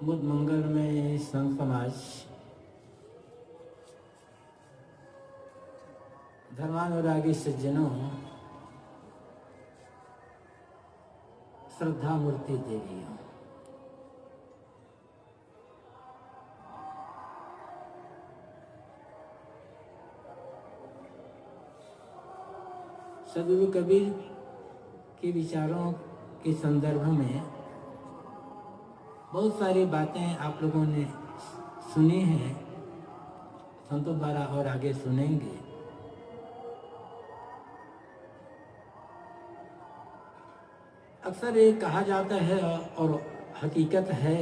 बुद्ध मंगल में संत समाज धर्मानुरागी सज्जनों श्रद्धा मूर्ति देवियों, सदगुरु कबीर के विचारों के संदर्भ में बहुत सारी बातें आप लोगों ने सुनी हैं, संतों द्वारा और आगे सुनेंगे। अक्सर ये कहा जाता है और हकीकत है,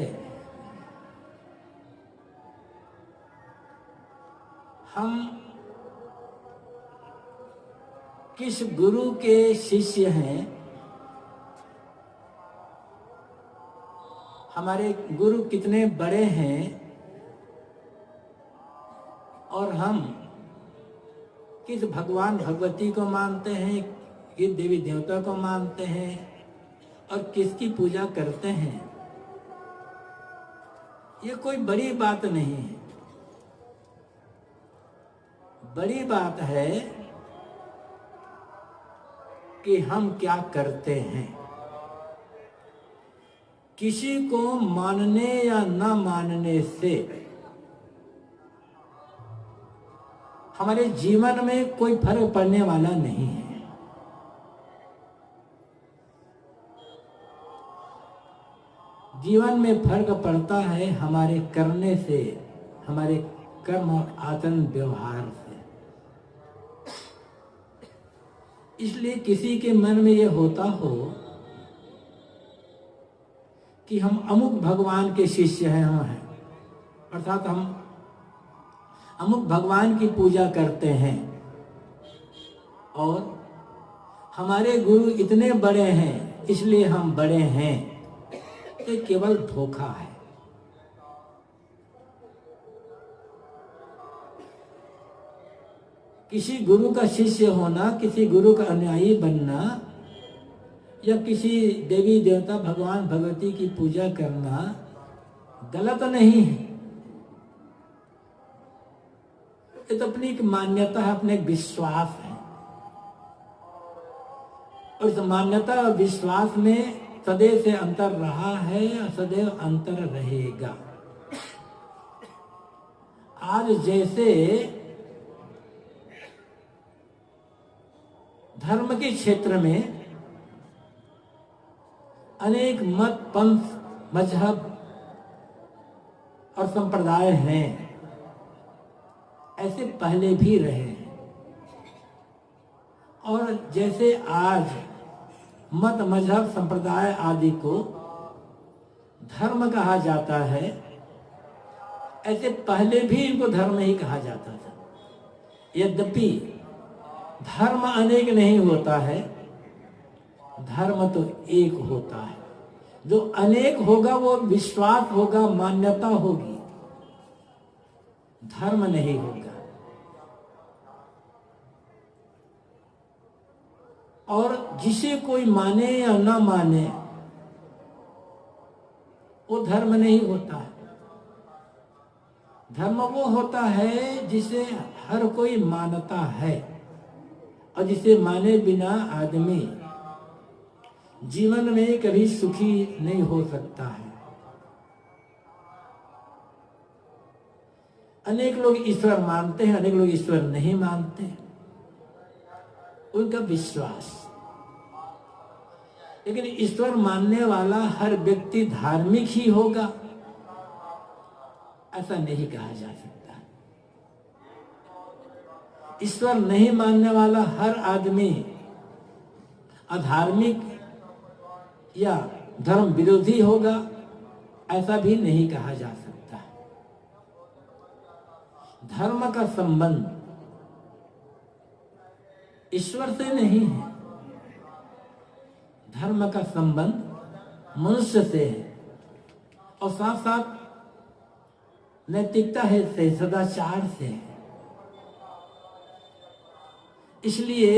हम किस गुरु के शिष्य हैं, हमारे गुरु कितने बड़े हैं और हम किस भगवान भगवती को मानते हैं, किस देवी देवता को मानते हैं और किसकी पूजा करते हैं, ये कोई बड़ी बात नहीं है। बड़ी बात है कि हम क्या करते हैं। किसी को मानने या न मानने से हमारे जीवन में कोई फर्क पड़ने वाला नहीं है। जीवन में फर्क पड़ता है हमारे करने से, हमारे कर्म और आचरण व्यवहार से। इसलिए किसी के मन में ये होता हो कि हम अमुक भगवान के शिष्य हैं, हम हैं, अर्थात हम अमुक भगवान की पूजा करते हैं और हमारे गुरु इतने बड़े हैं इसलिए हम बड़े हैं, ये केवल धोखा है। किसी गुरु का शिष्य होना, किसी गुरु का अनुयायी बनना या किसी देवी देवता भगवान भगवती की पूजा करना गलत नहीं है। ये तो अपनी एक मान्यता है, अपने विश्वास है और इस मान्यता और विश्वास में सदैव से अंतर रहा है और सदैव अंतर रहेगा। आज जैसे धर्म के क्षेत्र में अनेक मत, पंथ, मजहब और संप्रदाय हैं, ऐसे पहले भी रहे हैं। और जैसे आज मत, मजहब, संप्रदाय आदि को धर्म कहा जाता है, ऐसे पहले भी इनको धर्म ही कहा जाता था। यद्यपि धर्म अनेक नहीं होता है, धर्म तो एक होता है। जो अनेक होगा वो विश्वास होगा, मान्यता होगी, धर्म नहीं होगा। और जिसे कोई माने या ना माने वो धर्म नहीं होता है। धर्म वो होता है जिसे हर कोई मानता है और जिसे माने बिना आदमी जीवन में कभी सुखी नहीं हो सकता है। अनेक लोग ईश्वर मानते हैं, अनेक लोग ईश्वर नहीं मानते, उनका विश्वास। लेकिन ईश्वर मानने वाला हर व्यक्ति धार्मिक ही होगा ऐसा नहीं कहा जा सकता। ईश्वर नहीं मानने वाला हर आदमी अधार्मिक या धर्म विरोधी होगा ऐसा भी नहीं कहा जा सकता। धर्म का संबंध ईश्वर से नहीं है, धर्म का संबंध मनुष्य से है और साथ साथ नैतिकता है से, सदाचार से है। इसलिए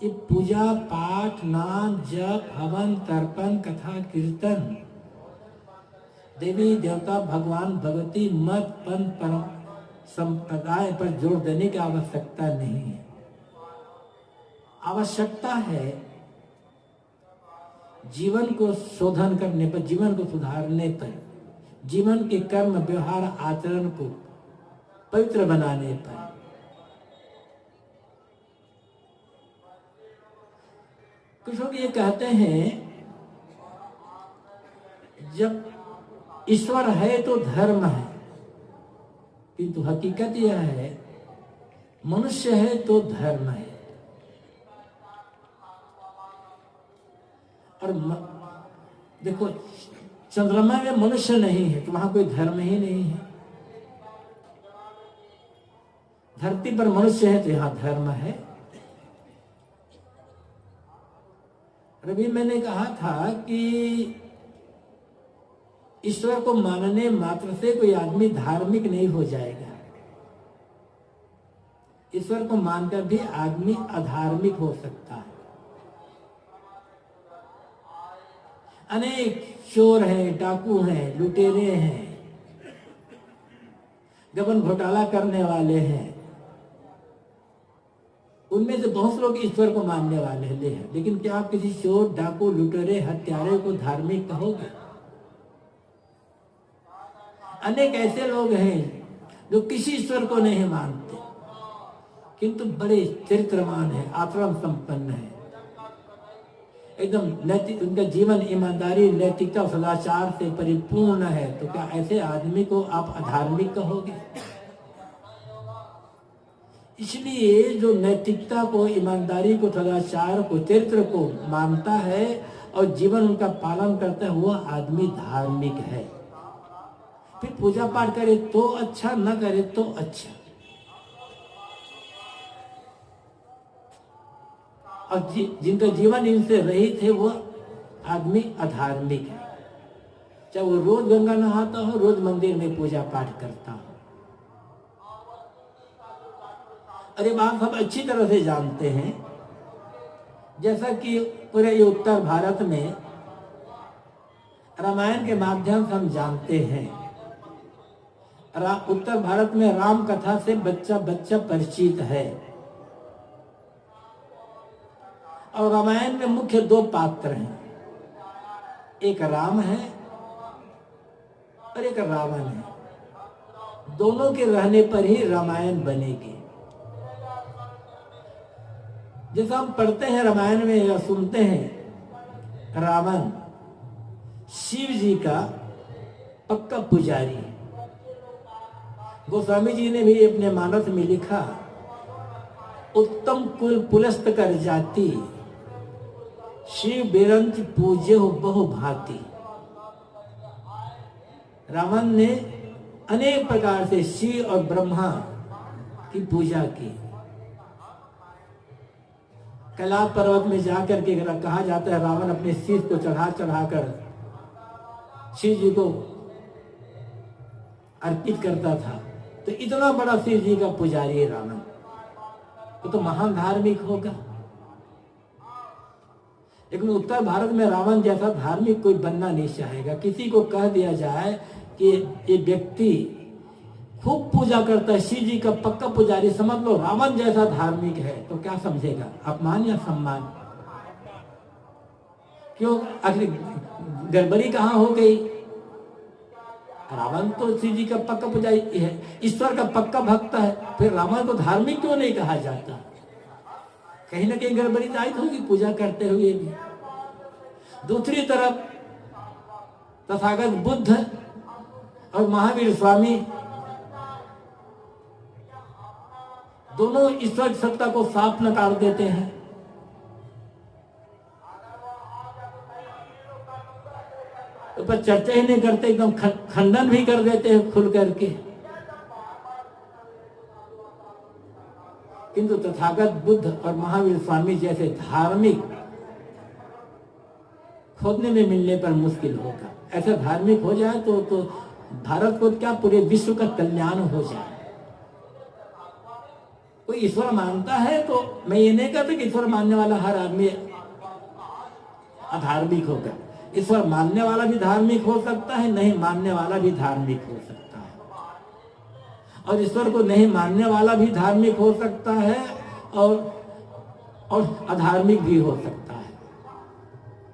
ये पूजा पाठ, नाम, जप, हवन, तर्पण, कथा, कीर्तन देवी देवता भगवान भगवती मत पंथ परम संप्रदाय पर जोर देने की आवश्यकता नहीं है। आवश्यकता है जीवन को शोधन करने पर, जीवन को सुधारने पर, जीवन के कर्म व्यवहार आचरण को पवित्र बनाने पर। कुछ लोग ये कहते हैं जब ईश्वर है तो धर्म है, किंतु हकीकत यह है मनुष्य है तो धर्म है। और देखो, चंद्रमा में मनुष्य नहीं है तो वहां कोई धर्म ही नहीं है। धरती पर मनुष्य है तो यहां धर्म है। अभी मैंने कहा था कि ईश्वर को मानने मात्र से कोई आदमी धार्मिक नहीं हो जाएगा। ईश्वर को मानकर भी आदमी अधार्मिक हो सकता है। अनेक चोर हैं, डाकू हैं, लुटेरे हैं, गबन घोटाला करने वाले हैं, उनमें से बहुत लोग ईश्वर को मानने वाले हैं। लेकिन क्या आप किसी चोर, डाकू, लुटेरे, हत्यारे को धार्मिक कहोगे? अनेक ऐसे लोग हैं जो किसी ईश्वर को नहीं मानते किंतु बड़े चरित्रवान है, आचरण संपन्न है, एकदम नैतिक, उनका जीवन ईमानदारी, नैतिकता, सदाचार से परिपूर्ण है। तो क्या ऐसे आदमी को आप अधार्मिक कहोगे? इसलिए जो नैतिकता को, ईमानदारी को, सदाचार को, चरित्र को मानता है और जीवन उनका पालन करता है, वह आदमी धार्मिक है। फिर पूजा पाठ करे तो अच्छा, न करे तो अच्छा। और जिनका जीवन इनसे रहित है वह आदमी अधार्मिक है। चाहे वो रोज गंगा नहाता हो, रोज मंदिर में पूजा पाठ करता हो। अरे बात हम अच्छी तरह से जानते हैं, जैसा कि पूरे उत्तर भारत में रामायण के माध्यम से हम जानते हैं। उत्तर भारत में राम कथा से बच्चा बच्चा परिचित है। और रामायण में मुख्य दो पात्र हैं, एक राम है और एक रावण है। दोनों के रहने पर ही रामायण बनेगी। जैसा हम पढ़ते हैं रामायण में या सुनते हैं, रावण शिव जी का पक्का पुजारी है। गोस्वामी जी ने भी अपने मानस में लिखा, उत्तम कुल पुलस्त कर जाती, शिव बिरंच पूज्य बहु भांति। रावण ने अनेक प्रकार से शिव और ब्रह्मा की पूजा की। कैलाश पर्वत में जाकर के कहा जाता है रावण अपने शीश को चढ़ा कर शिव जी को अर्पित करता था। तो इतना बड़ा शिव जी का पुजारी है रावण, तो महान धार्मिक होगा। लेकिन उत्तर भारत में रावण जैसा धार्मिक कोई बनना नहीं चाहेगा। किसी को कह दिया जाए कि ये व्यक्ति खूब पूजा करता है, शिव जी का पक्का पुजारी, समझ लो रावण जैसा धार्मिक है, तो क्या समझेगा, अपमान या सम्मान? क्यों? आखिर गड़बड़ी कहाँ हो गई? रावण तो शिव जी का पक्का पुजारी है, ईश्वर का पक्का भक्त है, फिर रावण को धार्मिक क्यों नहीं कहा जाता? कहीं ना कहीं गड़बड़ी तो आई होगी पूजा करते हुए भी। दूसरी तरफ तथागत बुद्ध और महावीर स्वामी दोनों ईश्वर की सत्ता को साफ नकार देते हैं। तो पर चर्चा ही नहीं करते, एकदम खंडन भी कर देते हैं खुल करके। किंतु तथागत बुद्ध और महावीर स्वामी जैसे धार्मिक खोजने में मिलने पर मुश्किल होगा। ऐसा धार्मिक हो जाए तो भारत को क्या पूरे विश्व का कल्याण हो जाए। कोई ईश्वर मानता है तो मैं ये नहीं कहता कि ईश्वर मानने वाला हर आदमी अधार्मिक होगा। ईश्वर मानने वाला भी धार्मिक हो सकता है, नहीं मानने वाला भी धार्मिक हो सकता है, और ईश्वर को नहीं मानने वाला भी धार्मिक हो सकता है और अधार्मिक भी हो सकता है।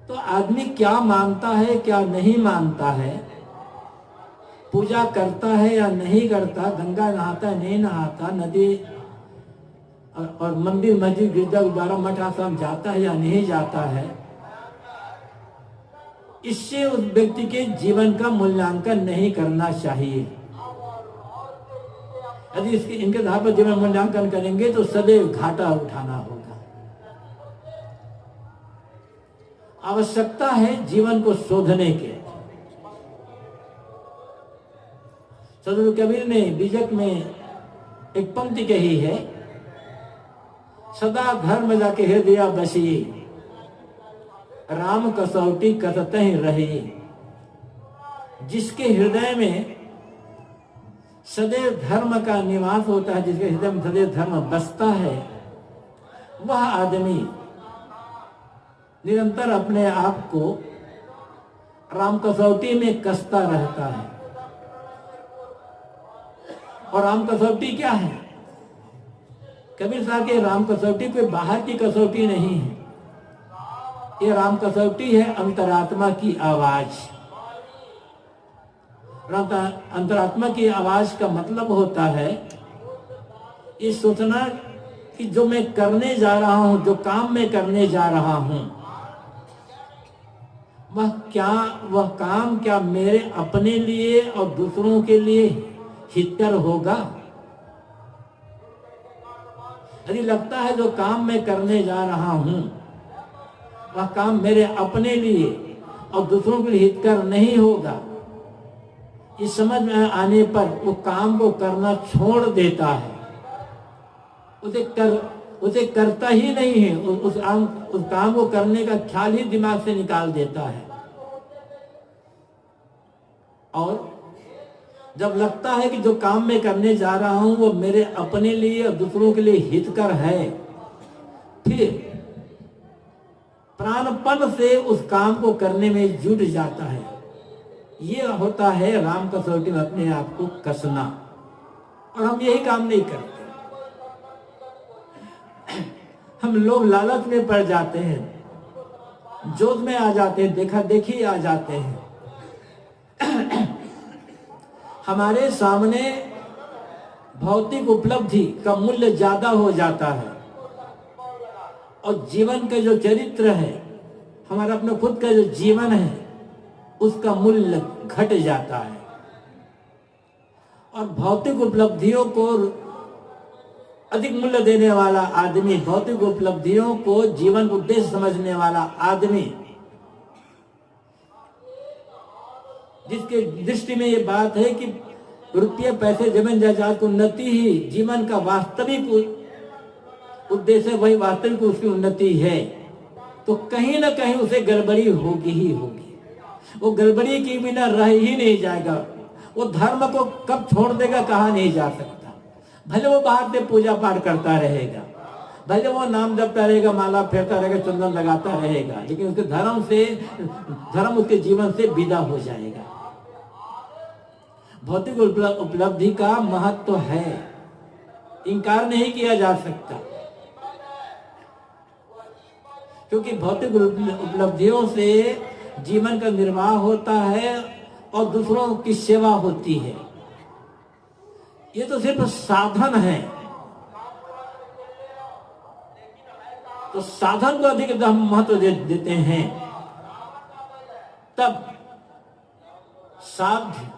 तो आदमी क्या मानता है क्या नहीं मानता है, पूजा करता है या नहीं करता, गंगा नहाता है नहीं नहाता, नदी और मंदिर मस्जिद गिरजा गुरुद्वारा मठ आश्रम जाता है या नहीं जाता है, इससे उस व्यक्ति के जीवन का मूल्यांकन नहीं करना चाहिए। यदि इनके आधार पर जीवन मूल्यांकन करेंगे तो सदैव घाटा उठाना होगा। आवश्यकता है जीवन को शोधने के। सदगुरु कबीर ने बीजक में एक पंक्ति कही है, सदा धर्म जाके हृदय बसी, राम कसौटी कसतहि रही। जिसके हृदय में सदैव धर्म का निवास होता है, जिसके हृदय में सदैव धर्म बसता है, वह आदमी निरंतर अपने आप को राम कसौटी में कसता रहता है। और राम कसौटी क्या है? कबीर साहब के राम कसौटी कोई बाहर की कसौटी नहीं है, ये राम कसौटी है अंतरात्मा की आवाज। अंतरात्मा की आवाज का मतलब होता है ये सोचना कि जो मैं करने जा रहा हूं, जो काम मैं करने जा रहा हूं, वह काम क्या मेरे अपने लिए और दूसरों के लिए हितकर होगा। यदि लगता है जो काम मैं करने जा रहा हूं वह काम मेरे अपने लिए और दूसरों के लिए हितकर नहीं होगा, इस समझ में आने पर वो काम को करना छोड़ देता है, उसे करता ही नहीं है, उस काम को करने का ख्याल ही दिमाग से निकाल देता है। और जब लगता है कि जो काम मैं करने जा रहा हूं वो मेरे अपने लिए और दूसरों के लिए हितकर है, फिर प्राणपण से उस काम को करने में जुट जाता है। ये होता है राम कसौटी में अपने आप को कसना। और हम यही काम नहीं करते। हम लोग लालच में पड़ जाते हैं, जोश में आ जाते हैं, देखा देखी आ जाते हैं। हमारे सामने भौतिक उपलब्धि का मूल्य ज्यादा हो जाता है और जीवन का जो चरित्र है, हमारा अपना खुद का जो जीवन है, उसका मूल्य घट जाता है। और भौतिक उपलब्धियों को अधिक मूल्य देने वाला आदमी, भौतिक उपलब्धियों को जीवन उद्देश्य समझने वाला आदमी, जिसके दृष्टि में ये बात है कि रुपये पैसे जमीन जायदाद की उन्नति ही जीवन का वास्तविक उद्देश्य, वही वास्तविक उसकी उन्नति है, तो कहीं ना कहीं उसे गड़बड़ी होगी ही होगी। वो गड़बड़ी के बिना रह ही नहीं जाएगा। वो धर्म को कब छोड़ देगा कहा नहीं जा सकता। भले वो बाहर से पूजा पाठ करता रहेगा, भले वो नाम जपता रहेगा, माला फेरता रहेगा, चंदन लगाता रहेगा, लेकिन उसके धर्म उसके जीवन से विदा हो जाएगा। भौतिक उपलब्धि का महत्व है, इनकार नहीं किया जा सकता, क्योंकि भौतिक उपलब्धियों से जीवन का निर्वाह होता है और दूसरों की सेवा होती है। ये तो सिर्फ साधन है, तो साधन को अधिक हम महत्व देते हैं, तब साध्य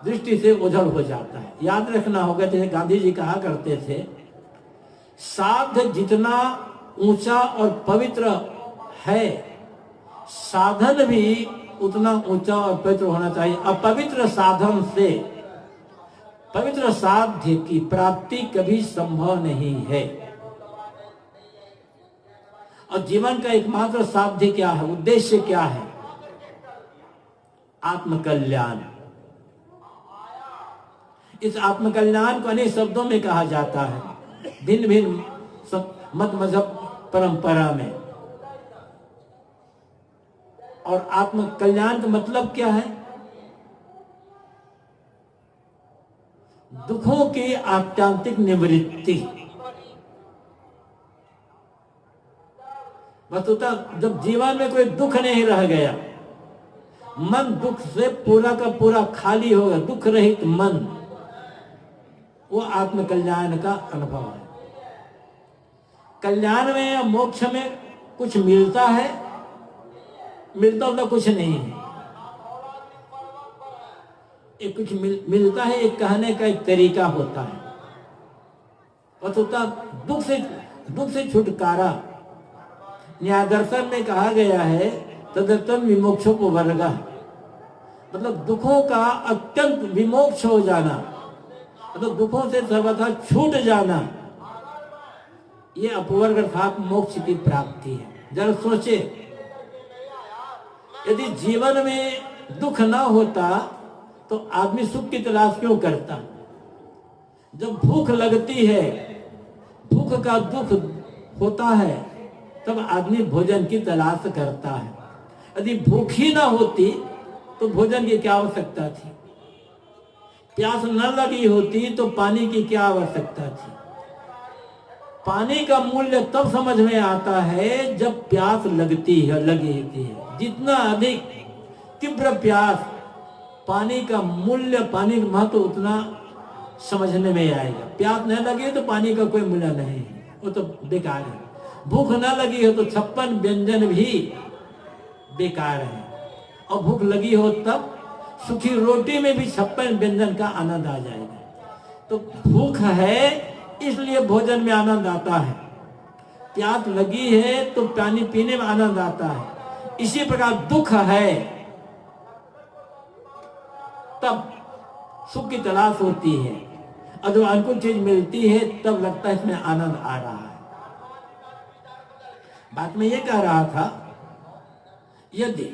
दृष्टि से ओझल हो जाता है। याद रखना होगा, जैसे गांधी जी कहा करते थे, साध्य जितना ऊंचा और पवित्र है, साधन भी उतना ऊंचा और पवित्र होना चाहिए। अपवित्र साधन से पवित्र साध्य की प्राप्ति कभी संभव नहीं है। और जीवन का एकमात्र साध्य क्या है, उद्देश्य क्या है? आत्मकल्याण। इस आत्मकल्याण को अनेक शब्दों में कहा जाता है, भिन्न भिन्न मत मजहब परंपरा में। और आत्म कल्याण का मतलब क्या है? दुखों की आत्यांतिक निवृत्ति। वस्तुतः जब जीवन में कोई दुख नहीं रह गया, मन दुख से पूरा का पूरा खाली होगा, दुख रहित मन, वो आत्म कल्याण का अनुभव है। कल्याण में या मोक्ष में कुछ मिलता है, मिलता होता कुछ नहीं है। एक कुछ मिलता है, एक कहने का एक तरीका होता है। वस्तुतः दुख से छुटकारा न्याय दर्शन में कहा गया है, तदर्थम विमोक्षोपवर्गः, मतलब दुखों का अत्यंत विमोक्ष हो जाना, मतलब दुखों से सर्वथा छूट जाना, ये अपवर्ग अर्थात मोक्ष की प्राप्ति है। जरा सोचे, यदि जीवन में दुख ना होता तो आदमी सुख की तलाश क्यों करता? जब भूख लगती है, भूख का दुख होता है, तब आदमी भोजन की तलाश करता है। यदि भूख ही ना होती तो भोजन की क्या आवश्यकता थी? प्यास न लगी होती तो पानी की क्या आवश्यकता थी? पानी का मूल्य तब समझ में आता है जब प्यास लगती है, लगी होती है। जितना अधिक तीव्र प्यास, पानी का मूल्य, पानी का महत्व उतना समझने में आएगा। प्यास नहीं लगी तो पानी का कोई मूल्य नहीं है, वो तो बेकार है। भूख न लगी हो तो 56 व्यंजन भी बेकार है, और भूख लगी हो तब सूखी रोटी में भी 56 व्यंजन का आनंद आ जाएगा। तो भूख है इसलिए भोजन में आनंद आता है, प्यास लगी है तो पानी पीने में आनंद आता है। इसी प्रकार दुख है तब सुख की तलाश होती है, और जब अनुकूल चीज मिलती है तब लगता है इसमें आनंद आ रहा है। बात में ये कह रहा था, यदि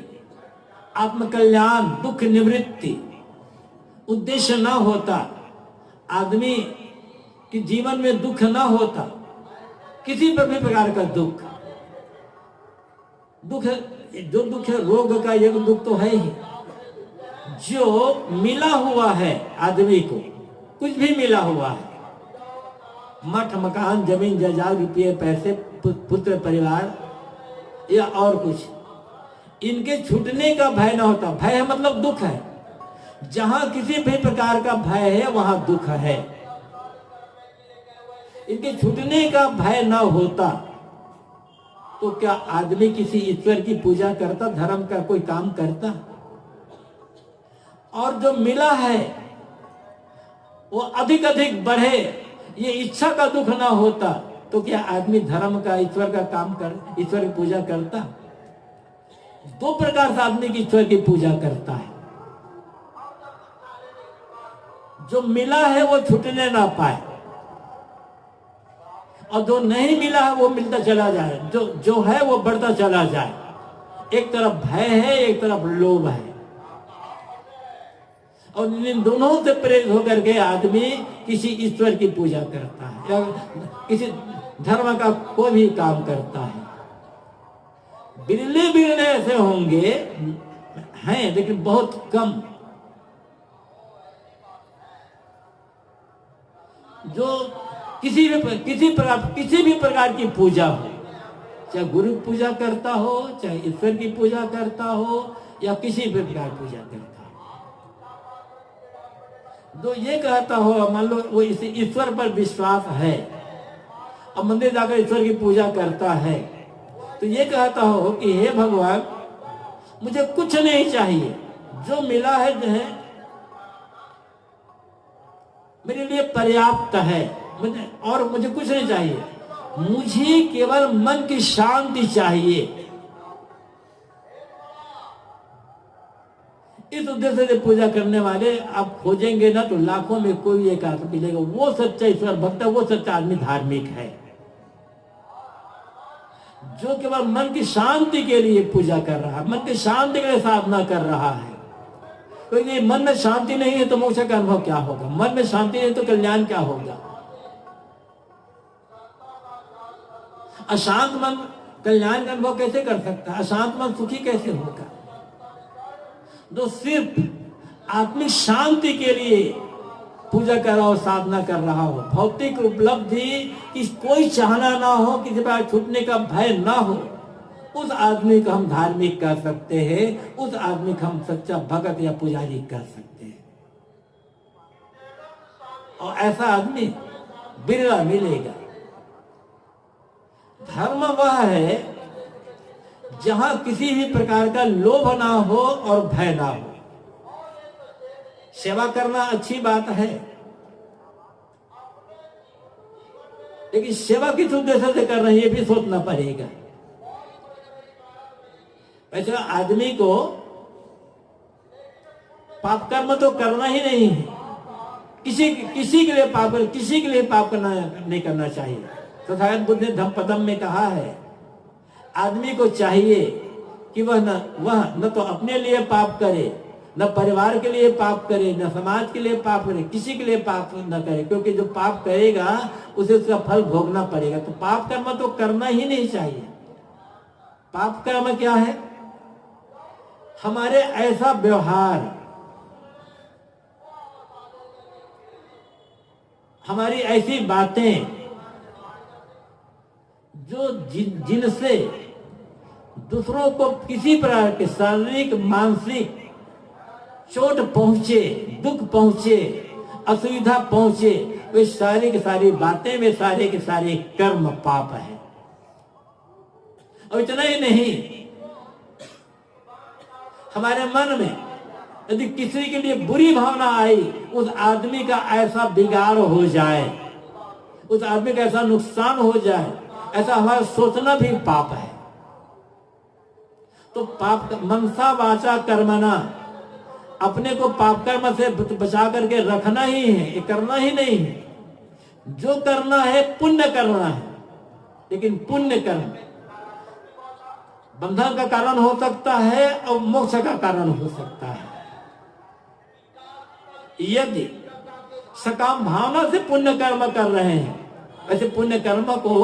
आत्मकल्याण, दुख निवृत्ति उद्देश्य ना होता, आदमी के जीवन में दुख ना होता, किसी पर भी प्रकार का दुख जो दुख है, रोग का एक दुख तो है ही, जो मिला हुआ है आदमी को, कुछ भी मिला हुआ है, मठ मकान जमीन जायदाद रुपये पैसे पुत्र परिवार या और कुछ, इनके छूटने का भय ना होता। भय है मतलब दुख है। जहां किसी भी प्रकार का भय है वहां दुख है। इनके छूटने का भय ना होता तो क्या आदमी किसी ईश्वर की पूजा करता, धर्म का कोई काम करता? और जो मिला है वो अधिक अधिक बढ़े, ये इच्छा का दुख ना होता तो क्या आदमी धर्म का, ईश्वर का काम कर, ईश्वर की पूजा करता? दो प्रकार से आदमी की ईश्वर की पूजा करता है। जो मिला है वो छूटने ना पाए, और जो नहीं मिला है वो मिलता चला जाए, जो है वो बढ़ता चला जाए। एक तरफ भय है, एक तरफ लोभ है, और इन दोनों से प्रेरित होकर के आदमी किसी ईश्वर की पूजा करता है या किसी धर्म का कोई भी काम करता है। बिरले बिरले ऐसे होंगे, हैं लेकिन बहुत कम, जो किसी भी प्रकार की पूजा हो, चाहे गुरु पूजा करता हो, चाहे ईश्वर की पूजा करता हो, या किसी भी प्रकार पूजा करता हो, जो ये कहता हो, मान लो वो इस ईश्वर पर विश्वास है और मंदिर जाकर ईश्वर की पूजा करता है, तो ये कहता हो कि हे भगवान, मुझे कुछ नहीं चाहिए, जो मिला है जो है मेरे लिए पर्याप्त है, मुझे कुछ नहीं चाहिए, मुझे केवल मन की शांति चाहिए। इस उद्देश्य से पूजा करने वाले आप खोजेंगे ना तो लाखों में कोई एक आदमी मिलेगा, वो सच्चा ईश्वर भक्त है, वो सच्चा आदमी धार्मिक है, जो केवल मन की शांति के लिए पूजा कर रहा है, मन की शांति के लिए साधना कर रहा है। क्योंकि मन में शांति नहीं है तो मोक्ष का अनुभव क्या होगा? मन में शांति नहीं तो कल्याण क्या होगा? अशांत मन कल्याण का अनुभव कैसे कर सकता है? अशांत मन सुखी कैसे होगा? जो सिर्फ आत्मिक शांति के लिए पूजा कर रहा हो, साधना कर रहा हो, भौतिक उपलब्धि की कोई चाहना ना हो, किसी बार छूटने का भय ना हो, उस आदमी को हम धार्मिक कर सकते हैं, उस आदमी को हम सच्चा भगत या पुजारी कर सकते हैं। और ऐसा आदमी बिरला मिलेगा। धर्म वह है जहां किसी भी प्रकार का लोभ ना हो और भय ना हो। सेवा करना अच्छी बात है, लेकिन सेवा किस उद्देश्य से कर रहे हैं ये भी सोचना पड़ेगा। वैसे आदमी को पाप कर्म तो करना ही नहीं है, किसी के लिए पाप करना नहीं करना चाहिए। तो तथागत बुद्ध ने धम्मपदम में कहा है, आदमी को चाहिए कि वह न तो अपने लिए पाप करे, न परिवार के लिए पाप करे, न समाज के लिए पाप करे, किसी के लिए पाप न करे, क्योंकि जो पाप करेगा उसे उसका फल भोगना पड़ेगा। तो पाप कर्म तो करना ही नहीं चाहिए। पाप कर्म क्या है? हमारे ऐसा व्यवहार, हमारी ऐसी बातें जो जिनसे दूसरों को किसी प्रकार के शारीरिक मानसिक चोट पहुंचे, दुख पहुंचे, असुविधा पहुंचे, वे सारी की सारी बातें में सारे के सारे कर्म पाप है। और इतना ही नहीं, हमारे मन में यदि किसी के लिए बुरी भावना आई, उस आदमी का ऐसा बिगाड़ हो जाए, उस आदमी का ऐसा नुकसान हो जाए, ऐसा हमारा सोचना भी पाप है। तो पाप मनसा वाचा कर्मणा, अपने को पाप कर्म से बचा करके रखना ही है, ये करना ही नहीं है। जो करना है पुण्य करना है, लेकिन पुण्य कर्म बंधन का कारण हो सकता है और मोक्ष का कारण हो सकता है। यदि सकाम भावना से पुण्य कर्म कर रहे हैं, वैसे पुण्य कर्म को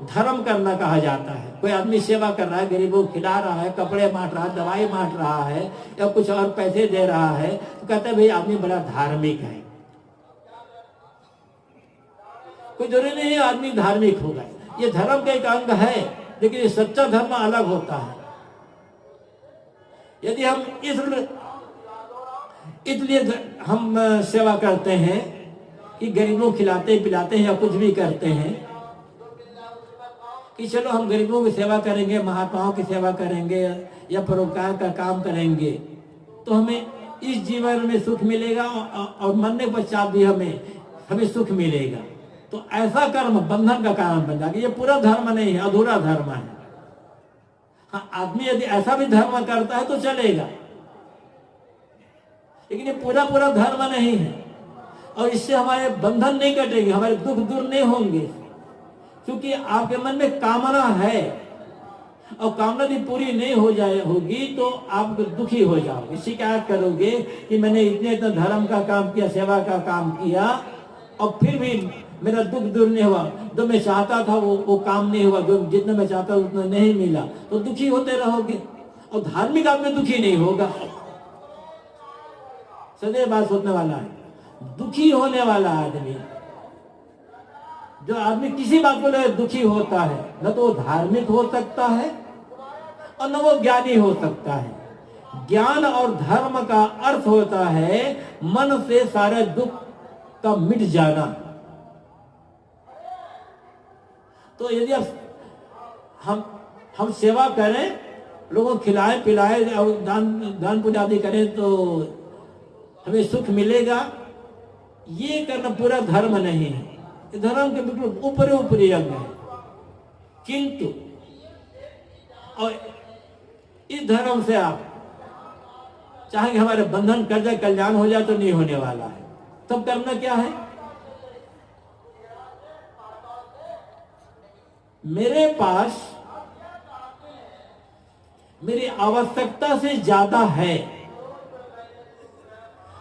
धर्म करना कहा जाता है। कोई आदमी सेवा कर रहा है, गरीबों को खिला रहा है, कपड़े बांट रहा है, दवाई बांट रहा है, या कुछ और पैसे दे रहा है, तो कहते हैं भाई आदमी बड़ा धार्मिक है। कोई जरूरी नहीं है आदमी धार्मिक होगा, ये धर्म का एक अंग है, लेकिन ये सच्चा धर्म अलग होता है। यदि हम इसलिए हम सेवा करते हैं कि गरीबों को खिलाते पिलाते हैं या कुछ भी करते हैं कि चलो हम गरीबों की सेवा करेंगे, महात्माओं की सेवा करेंगे या परोपकार का काम करेंगे, तो हमें इस जीवन में सुख मिलेगा और मरने के पश्चात भी हमें सुख मिलेगा। तो ऐसा कर्म बंधन का कारण बन जाएगा। ये पूरा धर्म नहीं है, अधूरा धर्म है। हाँ, आदमी यदि ऐसा भी धर्म करता है तो चलेगा, लेकिन ये पूरा धर्म नहीं है। और इससे हमारे बंधन नहीं कटेंगे, हमारे दुख दूर नहीं होंगे, क्योंकि आपके मन में कामना है और कामना यदि पूरी नहीं होगी तो आप दुखी हो जाओगे, शिकायत करोगे कि मैंने इतना धर्म का काम किया, सेवा का काम किया और फिर भी मेरा दुख दूर नहीं हुआ, जो मैं चाहता था वो काम नहीं हुआ, जो जितना मैं चाहता उतना नहीं मिला, तो दुखी होते रहोगे। और धार्मिक आदमी दुखी नहीं होगा। सदैव बात सोचने वाला है, दुखी होने वाला आदमी, जो आदमी किसी बात को लेकर दुखी होता है, न तो वो धार्मिक हो सकता है और न वो ज्ञानी हो सकता है। ज्ञान और धर्म का अर्थ होता है मन से सारे दुख का मिट जाना। तो यदि हम सेवा करें, लोगों को खिलाए पिलाए और दान पुण्य आदि करें तो हमें सुख मिलेगा, ये करना पूरा धर्म नहीं है। धर्म के बिल्कुल ऊपरी अंग है। किंतु और इस धर्म से आप चाहेंगे हमारे बंधन कर जाए, कल्याण हो जाए, तो नहीं होने वाला है। तब करना क्या है? मेरे पास मेरी आवश्यकता से ज्यादा है,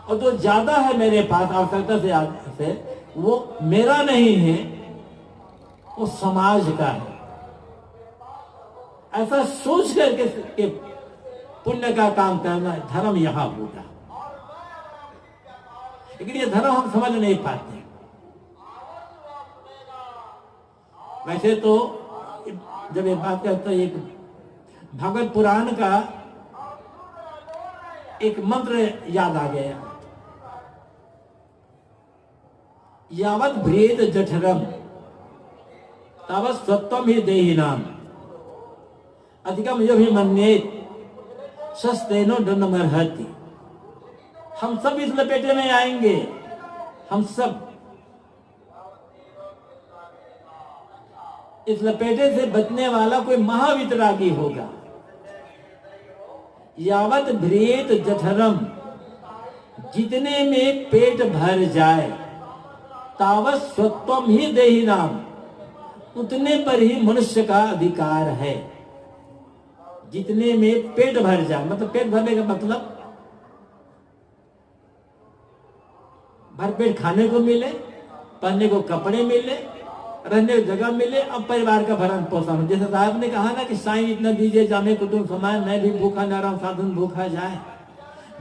और जो ज्यादा है मेरे पास आवश्यकता से वो मेरा नहीं है, वो समाज का है। ऐसा सोच करके पुण्य का काम करना, धर्म यहां होगा। लेकिन ये धर्म हम समझ नहीं पाते। वैसे तो जब ये बात करते हैं, एक भागवत पुराण का एक मंत्र याद आ गया, यावत भ्रेद जठरम तावत सत्वम ही देहिनाम अधिकम यो भी मन्येत सस्तेनो दंडमर्हति। हम सब इस लपेटे में आएंगे, हम सब इस लपेटे से बचने वाला कोई महावितरागी होगा। यावत भ्रेत जठरम, जितने में पेट भर जाए, तावत स्वत्वम ही देही नाम, उतने पर ही मनुष्य का अधिकार है। जितने में पेट भर जाए, मतलब पेट भरने का मतलब भरपेट खाने को मिले, पहनने को कपड़े मिले, रहने को जगह मिले, अब परिवार का भरण पोषण। जैसे साहब ने कहा ना कि साईं इतना दीजिए जामे कुटुंब समाए, मैं भी भूखा न रहूं साधन भूखा जाए।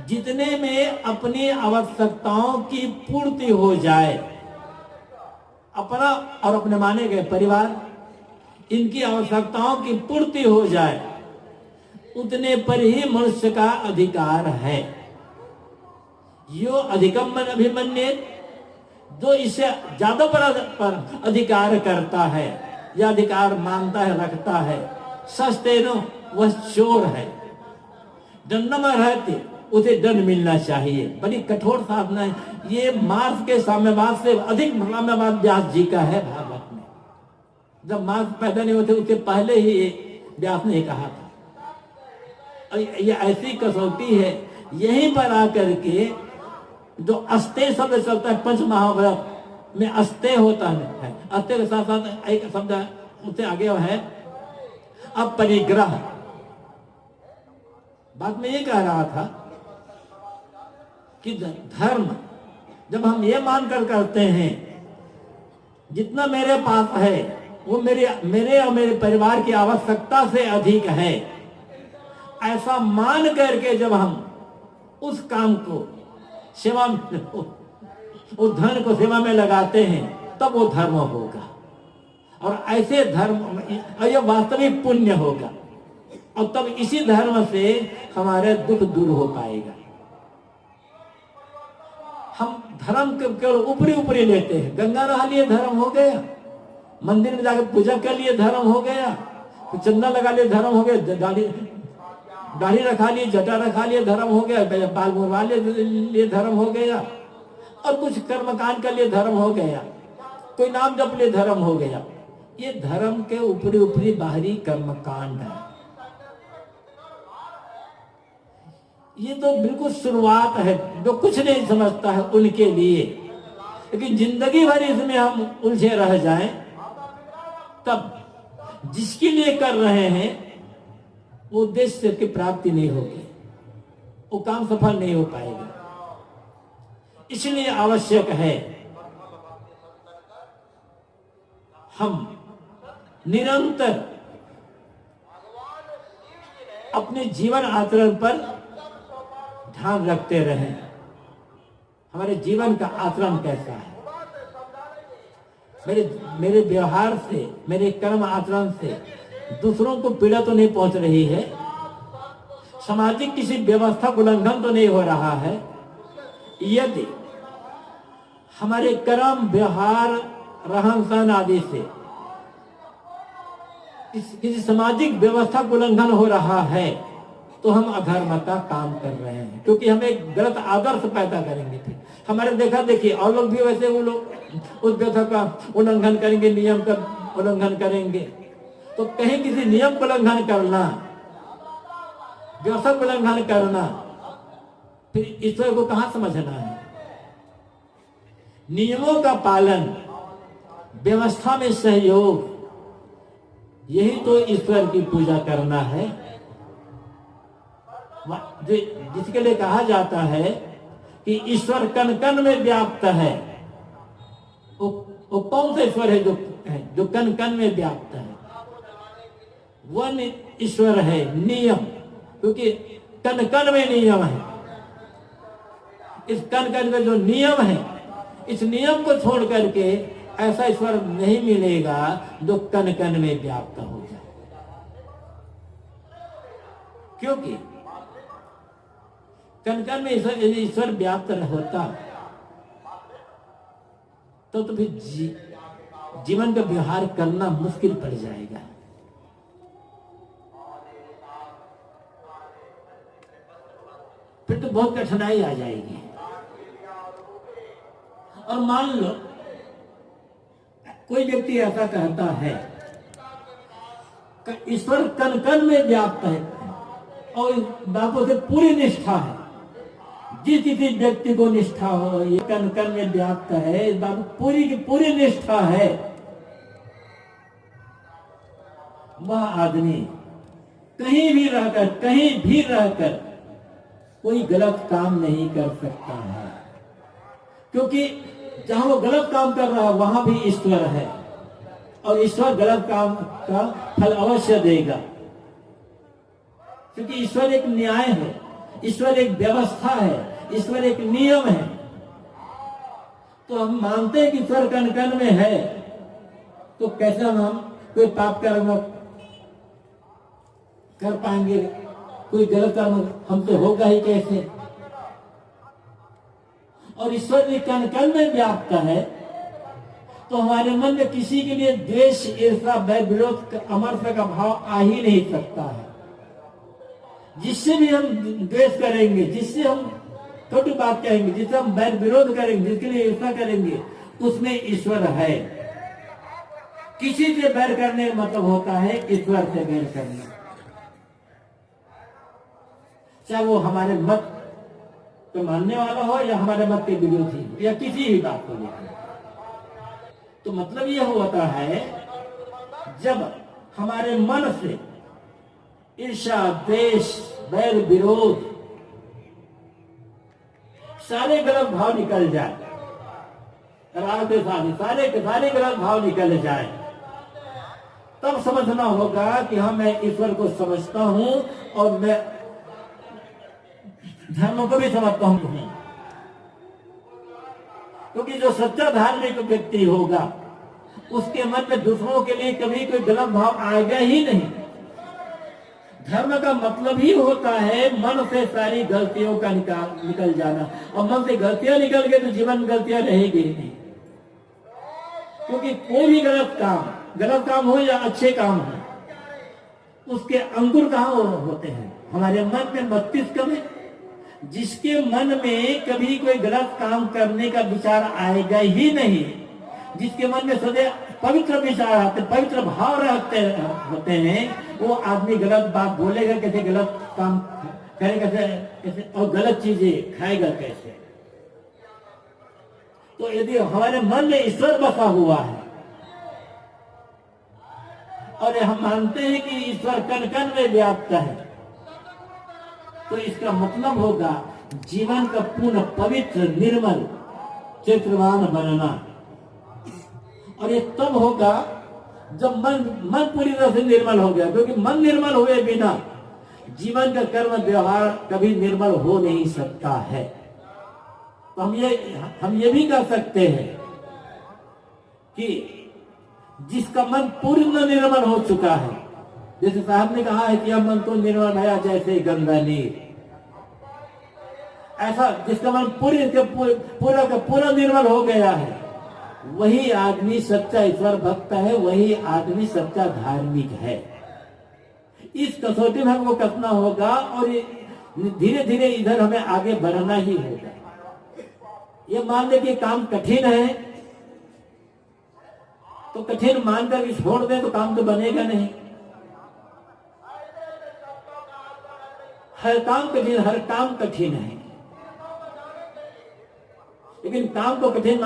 जितने में अपनी आवश्यकताओं की पूर्ति हो जाए, अपना और अपने माने गए परिवार, इनकी आवश्यकताओं की पूर्ति हो जाए, उतने पर ही मनुष्य का अधिकार है। यो अधिकम मन अभिमन्येत, जो इससे ज्यादा पर अधिकार करता है या अधिकार मानता है, रखता है, सस्तेनो, वह चोर है। दंडम रहते, उसे दंड मिलना चाहिए। बड़ी कठोर साधना है ये। मार्स के साम्यवाद से अधिक साम्यवाद व्यास जी का है भागवत में। जब मार्स पैदा नहीं होते उससे पहले ही व्यास ने कहा था। ये ऐसी कसौटी है, यहीं पर आकर के जो अस्ते शब्द चलता है पंच महाव्रत में, अस्ते होता है, अस्ते के साथ साथ एक शब्द उससे आगे है अपरिग्रह। बात में ये कह रहा था कि धर्म जब हम ये मानकर करते हैं जितना मेरे पास है वो मेरे और मेरे परिवार की आवश्यकता से अधिक है, ऐसा मान करके जब हम उस काम को सेवा, उस धन को सेवा में लगाते हैं, तब वो धर्म होगा। और ऐसे धर्म, यह वास्तविक पुण्य होगा। और तब इसी धर्म से हमारे दुख दूर हो पाएगा। हम धर्म केवल ऊपरी ऊपरी लेते हैं। गंगा नहा लिए धर्म हो गया, मंदिर में जाकर पूजा कर लिए धर्म हो गया, चंदा लगा लिए धर्म हो गया, दाढ़ी रखा लिए, जटा रखा लिए धर्म हो गया, बाल मुड़वा लिए धर्म हो गया, और कुछ कर्मकांड कर लिए धर्म हो गया, कोई नाम जप लिए धर्म हो गया। ये धर्म के ऊपरी ऊपरी बाहरी कर्मकांड है। ये तो बिल्कुल शुरुआत है, जो कुछ नहीं समझता है उनके लिए। लेकिन जिंदगी भर इसमें हम उलझे रह जाएं, तब जिसके लिए कर रहे हैं वो उद्देश्य की प्राप्ति नहीं होगी, वो काम सफल नहीं हो पाएगा। इसलिए आवश्यक है हम निरंतर अपने जीवन आचरण पर ध्यान रखते रहें। हमारे जीवन का आचरण कैसा है, मेरे व्यवहार से, मेरे कर्म आचरण से दूसरों को पीड़ा तो नहीं पहुंच रही है, सामाजिक किसी व्यवस्था का उल्लंघन तो नहीं हो रहा है। यदि हमारे कर्म, व्यवहार, रहन सहन आदि से किसी सामाजिक व्यवस्था का उल्लंघन हो रहा है, तो हम अधर्म का काम कर रहे हैं, क्योंकि हम एक गलत आदर्श पैदा करेंगे। फिर हमारे देखा देखिए और लोग भी वैसे वो लोग उस व्यवस्था का उल्लंघन करेंगे, नियम का उल्लंघन करेंगे। तो कहीं किसी नियम का उल्लंघन करना, व्यवस्था का उल्लंघन करना, फिर ईश्वर को कहां समझना है। नियमों का पालन, व्यवस्था में सहयोग, यही तो ईश्वर की पूजा करना है। जिसके लिए कहा जाता है कि ईश्वर कण कण में व्याप्त है। वो कौन सा ईश्वर है जो कण कण में व्याप्त है? वह ईश्वर है नियम, क्योंकि कण कण में नियम है। इस कण कण में जो नियम है, इस नियम को छोड़ करके ऐसा ईश्वर नहीं मिलेगा जो कण कण में व्याप्त हो जाए। क्योंकि कण कण में ईश्वर व्याप्त होता तो फिर जीवन का व्यवहार करना मुश्किल पड़ जाएगा। फिर तो बहुत कठिनाई आ जाएगी। और मान लो कोई व्यक्ति ऐसा कहता है कि ईश्वर कण कण में व्याप्त है और इस बातों से पूरी निष्ठा है। जिस किसी व्यक्ति को निष्ठा हो ये कण कण में व्याप्त है, इस बात पूरी की पूरी निष्ठा है, वह आदमी कहीं भी रहकर कोई गलत काम नहीं कर सकता है। क्योंकि जहां वो गलत काम कर रहा है वहां भी ईश्वर है और ईश्वर गलत काम का फल अवश्य देगा। क्योंकि ईश्वर एक न्याय है, ईश्वर एक व्यवस्था है, ईश्वर एक नियम है। तो हम मानते हैं कि ईश्वर कण कण में है, तो कैसे हम कोई पाप कर्म कर पाएंगे? कोई गलत कर्म हमसे होगा ही कैसे? और ईश्वर भी कण कण में व्याप्त है, तो हमारे मन में किसी के लिए द्वेष, ईर्ष्या, वैर, विरोध, अमरता का भाव आ ही नहीं सकता है। जिससे भी हम द्वेष करेंगे, जिससे हम कटु बात कहेंगे, जिससे हम वैर विरोध करेंगे, जिसके लिए ईर्ष्या करेंगे, उसमें ईश्वर है। किसी से वैर करने का मतलब होता है ईश्वर से वैर करना, चाहे वो हमारे मत को मानने वाला हो या हमारे मत के विरोधी या किसी भी बात को लेकर। तो मतलब यह होता है जब हमारे मन से ईर्ष्या, द्वेष, वैर, विरोध सारे गलत भाव निकल जाए, राग सारे गलत भाव निकल जाए, तब समझना होगा कि हाँ मैं ईश्वर को समझता हूं और मैं धर्म को भी समझता हूं। क्योंकि जो सच्चा धार्मिक व्यक्ति होगा उसके मन में दूसरों के लिए कभी कोई गलत भाव आएगा ही नहीं। धर्म का मतलब ही होता है मन से सारी गलतियों का निकल जाना, और मन से गलतियां निकल गई तो जीवन में गलतियां रहेगी ही नहीं। क्योंकि कोई भी गलत काम हो या अच्छे काम हो, उसके अंकुर कहाँ होते हैं? हमारे मन में, मस्तिष्क में। जिसके मन में कभी कोई गलत काम करने का विचार आएगा ही नहीं, जिसके मन में सदैव पवित्र विचार आते, पवित्र भाव होते हैं, वो आदमी गलत बात बोलेगा कैसे, गलत काम करेगा कैसे, और गलत चीजें खाएगा कैसे? तो यदि हमारे मन में ईश्वर बसा हुआ है और हम मानते हैं कि ईश्वर कण कण में व्याप्त है, तो इसका मतलब होगा जीवन का पूर्ण पवित्र, निर्मल, चरित्रवान बनना। और ये तब होगा जब मन पूरी तरह से निर्मल हो गया। क्योंकि मन निर्मल हुए बिना जीवन का कर्म व्यवहार कभी निर्मल हो नहीं सकता है। तो हम ये भी कह सकते हैं कि जिसका मन पूर्ण निर्मल हो चुका है, जैसे साहब ने कहा है कि यह मन तो निर्मल भया जैसे गंगा नीर, ऐसा जिसका मन पूरा निर्मल हो गया है, वही आदमी सच्चा ईश्वर भक्त है, वही आदमी सच्चा धार्मिक है। इस कसौटी में हमको कसना होगा और धीरे धीरे इधर हमें आगे बढ़ना ही होगा। ये मान ले कि काम कठिन है तो कठिन मानकर छोड़ दें तो काम तो बनेगा नहीं। हर काम कठिन है, लेकिन काम को कठिन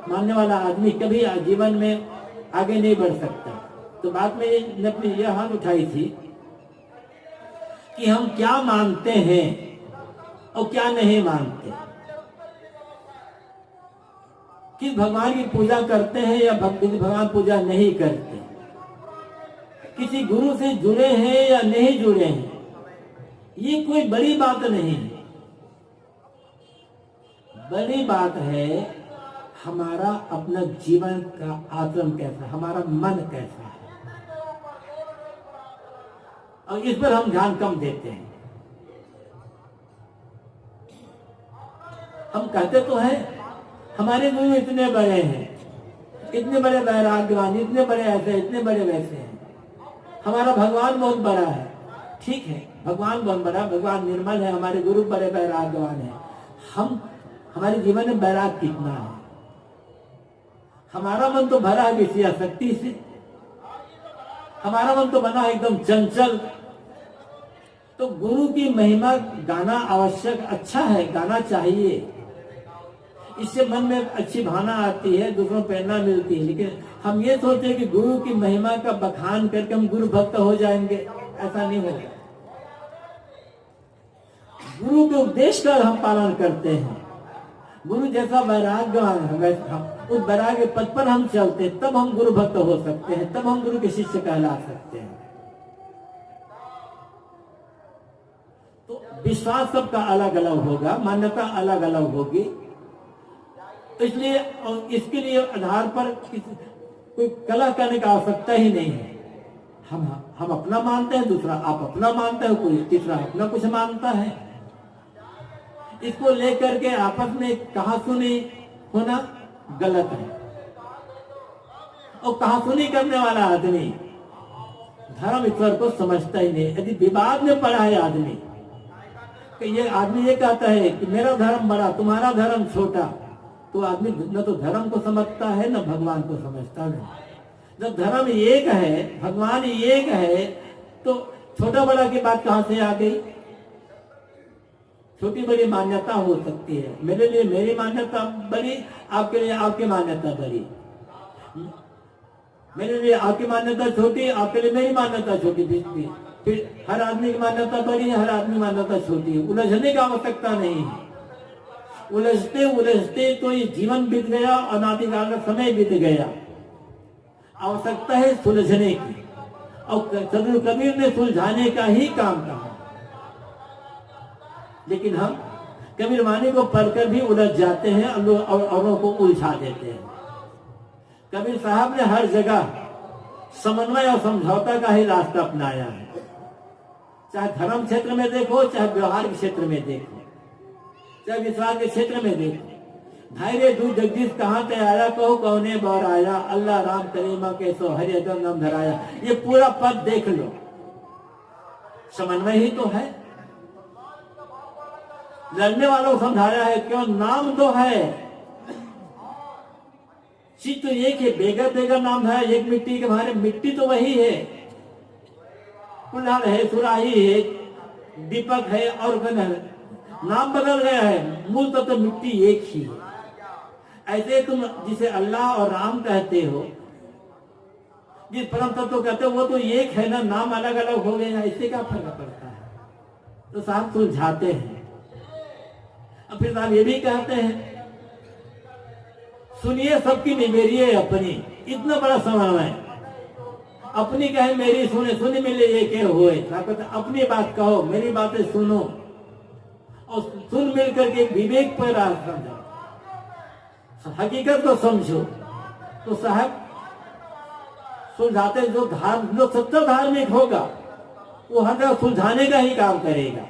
मानने वाला आदमी कभी जीवन में आगे नहीं बढ़ सकता। तो बात में ने अपनी यह हाथ उठाई थी कि हम क्या मानते हैं और क्या नहीं मानते, किस भगवान की पूजा करते हैं या भगवान पूजा नहीं करते, किसी गुरु से जुड़े हैं या नहीं जुड़े हैं, ये कोई बड़ी बात नहीं है। बड़ी बात है हमारा अपना जीवन का आचरण कैसा, हमारा मन कैसा है, और इस पर हम ध्यान कम देते हैं। हम कहते तो हैं हमारे गुरु इतने बड़े हैं, इतने बड़े वैराग्यवान, इतने बड़े ऐसे, इतने बड़े वैसे हैं, हमारा भगवान बहुत बड़ा है। ठीक है, भगवान बहुत बड़ा, भगवान निर्मल है, हमारे गुरु बड़े वैराग्यवान है। हमारे जीवन में वैराग कितना है? हमारा मन तो भरा है किसी आसक्ति से, हमारा मन तो बना है एकदम चंचल। तो गुरु की महिमा गाना आवश्यक, अच्छा है, गाना चाहिए, इससे मन में अच्छी भावना आती है, दूसरों को प्रेरणा मिलती है। लेकिन हम ये सोचते हैं कि गुरु की महिमा का बखान करके हम गुरु भक्त हो जाएंगे, ऐसा नहीं होगा। गुरु के उपदेश का हम पालन करते हैं, गुरु जैसा वैराग्यवान है वैसे हम उस वैराग्य पद पर हम चलते हैं, तब हम गुरु भक्त हो सकते हैं, तब हम गुरु के शिष्य कहला सकते हैं। तो विश्वास सबका अलग अलग होगा, मान्यता अलग अलग होगी, इसलिए इसके लिए आधार पर कोई कला करने की आवश्यकता ही नहीं है। हम अपना मानते हैं, दूसरा आप अपना मानते हो, कोई तीसरा अपना कुछ मानता है। इसको लेकर के आपस में कहा सुनी होना गलत है। और कहा सुनी करने वाला आदमी धर्म ईश्वर को समझता ही नहीं। यदि विवाद में पड़ा है आदमी, कि ये आदमी ये कहता है कि मेरा धर्म बड़ा, तुम्हारा धर्म छोटा, तो आदमी न तो धर्म को समझता है न भगवान को समझता है। जब धर्म एक है, भगवान एक है, तो छोटा बड़ा की बात कहां से आ गई? छोटी बड़ी मान्यता हो सकती है, मेरे लिए मेरी मान्यता बड़ी, आपके लिए आपकी मान्यता बड़ी, मेरे लिए आपकी मान्यता छोटी, आपके लिए मेरी मान्यता छोटी। फिर हर आदमी की मान्यता बड़ी है, हर आदमी की मान्यता छोटी है। उलझने की आवश्यकता नहीं है। उलझते उलझते तो ये जीवन बीत गया, अनादिकाल का समय बीत गया। आवश्यकता है सुलझने की, और सदगुरु कबीर ने सुलझाने का ही काम कहा। लेकिन हम कबीर वाणी को पढ़कर भी उलझ जाते हैं और औरों को उलझा देते हैं। कबीर साहब ने हर जगह समन्वय और समझौता का ही रास्ता अपनाया है, चाहे धर्म क्षेत्र में देखो, चाहे व्यवहार के क्षेत्र में देखो, चाहे विश्वास के क्षेत्र में देखो। धैर्य दू जगदीश कहाँ ते आया, कहो कौने बौर आया, अल्लाह राम करीमा के सो हरि अदम नाम धराया। ये पूरा पद देख लो, समन्वय ही तो है। लड़ने वालों को समझाया है, क्यों नाम दो है, चीज तो एक है, बेगर बेगर नाम है, एक मिट्टी के भारे, मिट्टी तो वही है, कुल्हाड़ है, सुराही है, दीपक है, और नाम बदल गया है, मूल तो मिट्टी एक ही है। ऐसे तुम जिसे अल्लाह और राम कहते हो, जिस परम तत्व कहते हो, वो तो एक है ना, नाम अलग अलग हो गए, इससे क्या फर्क पड़ता है? तो साहब सुलझाते हैं। अब फिर साहब ये भी कहते हैं, सुनिए सबकी निमेरिए अपनी, इतना बड़ा समन्वय, अपनी कहे मेरी सुने, सुने मिले एक हुए। अपनी बात कहो, मेरी बातें सुनो, और सुन मिल करके विवेक पर समझो, हकीकत को समझो। तो साहब सुलझाते, जो सच्चा धार्मिक होगा वो हर जगह सुलझाने का ही काम करेगा।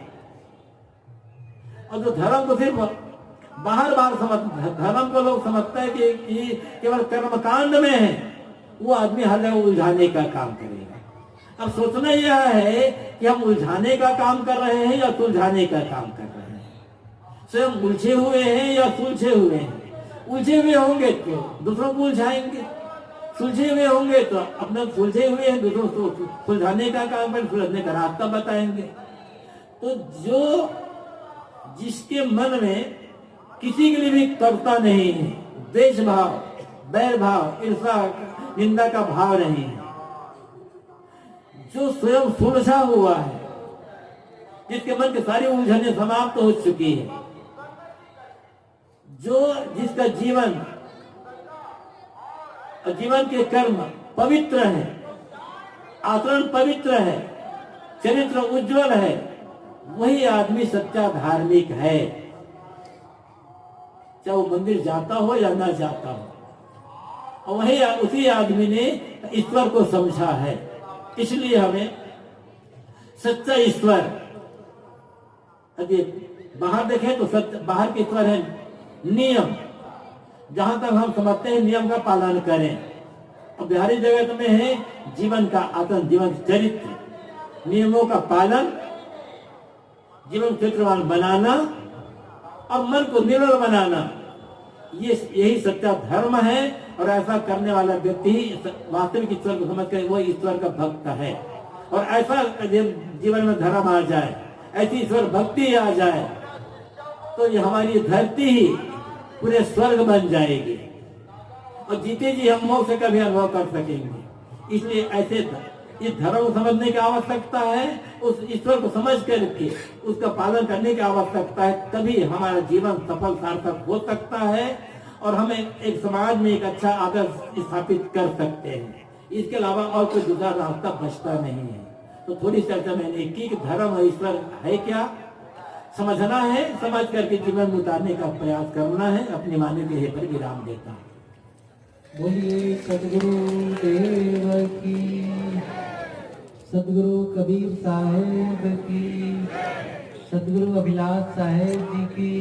और जो धर्म को सिर्फ बाहर समझ, धर्म को लोग समझता है कि केवल कर्मकांड में है, वो आदमी हर जगह उलझाने का काम करेगा। अब सोचना यह है कि हम उलझाने का काम कर रहे हैं या सुलझाने का काम कर रहे हैं। स्वयं उलझे हुए हैं या सुलझे हुए हैं। उलझे हुए होंगे तो दूसरों को उलझाएंगे, सुलझे हुए होंगे तो अपना सुलझे हुए हैं, दूसरों को सुलझाने का काम कर, सुलझने का रास्ता बताएंगे। तो जो जिसके मन में किसी के लिए भी करता नहीं है, द्वेष भाव, बैर भाव, ईर्षा, निंदा का भाव नहीं है, जो स्वयं सुलझा हुआ है, जिसके मन की सारी उलझने समाप्त हो चुकी है, जिसका जीवन के कर्म पवित्र है, आचरण पवित्र है, चरित्र उज्जवल है, वही आदमी सच्चा धार्मिक है, चाहे वो मंदिर जाता हो या ना जाता हो। और वही उसी आदमी ने ईश्वर को समझा है। इसलिए हमें सच्चा ईश्वर, यदि बाहर देखें तो सत्य, बाहर के ईश्वर है नियम, जहां तक हम समझते हैं नियम का पालन करें। और बिहारी जगत में है जीवन का आचरण, जीवन चरित्र, नियमों का पालन, जीवन चरित्रवान बनाना और मन को निर्मल बनाना, यही सच्चा धर्म है। और ऐसा करने वाला व्यक्ति ही वास्तविक ईश्वर को समझ कर वो ईश्वर का भक्त है। और ऐसा जीवन में धर्म आ जाए, ऐसी ईश्वर भक्ति आ जाए, तो ये हमारी धरती ही पूरे स्वर्ग बन जाएगी और जीते जी हम मोक्ष का भी अनुभव कर सकेंगे। इसलिए ऐसे इस धर्म को समझने की आवश्यकता है, उस ईश्वर को समझ करके उसका पालन करने की आवश्यकता है, तभी हमारा जीवन सफल सार्थक हो सकता है और हमें एक समाज में एक अच्छा आदर्श स्थापित कर सकते हैं। इसके अलावा और कोई दूसरा रास्ता बचता नहीं है। तो थोड़ी चर्चा मैंने की कि धर्म और ईश्वर है क्या, समझना है, समझ करके जीवन में उतारने का प्रयास करना है। अपनी वाणी के पर विराम देता हूँ। बोलिए सदगुरु देव की, सदगुरु कबीर साहेब की, सदगुरु अभिलाष साहेब जी की।